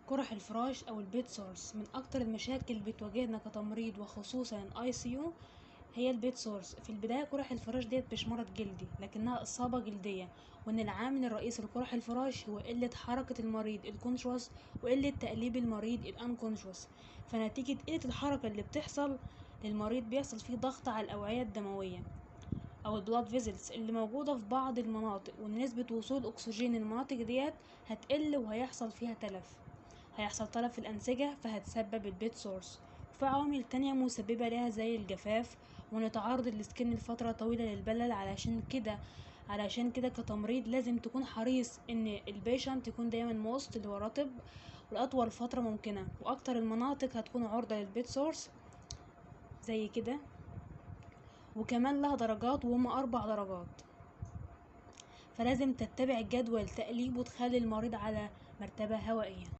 قرح الفراش او البيد سورس من اكتر المشاكل اللي بتواجهنا كتمريض، وخصوصا الاي سي يو هي البيد سورس. في البدايه قرح الفراش ديت مش مرض جلدي، لكنها اصابه جلديه، وان العامل الرئيسي لقرح الفراش هو قله حركه المريض الكونشوس وقله تقليب المريض الانكونشوس. فنتيجه قله الحركه اللي بتحصل للمريض بيحصل فيه ضغط على الاوعيه الدمويه او البلاد فيزلز اللي موجوده في بعض المناطق، ونسبه وصول اكسجين المناطق ديت هتقل وهيحصل فيها تلف، هيحصل تلف في الأنسجة فهتسبب البيد سورس. وفي عوامل تانية مسببة لها زي الجفاف، ونتعرض السكن لفترة طويلة للبلل. علشان كده كتمريض لازم تكون حريص ان البيشنت يكون دايما موست اللي هو رطب لأطول فترة ممكنة. واكتر المناطق هتكون عرضة للبيد سورس زي كده، وكمان لها درجات وهما 4 درجات. فلازم تتبع جدول تقليب وتخلي المريض على مرتبة هوائية.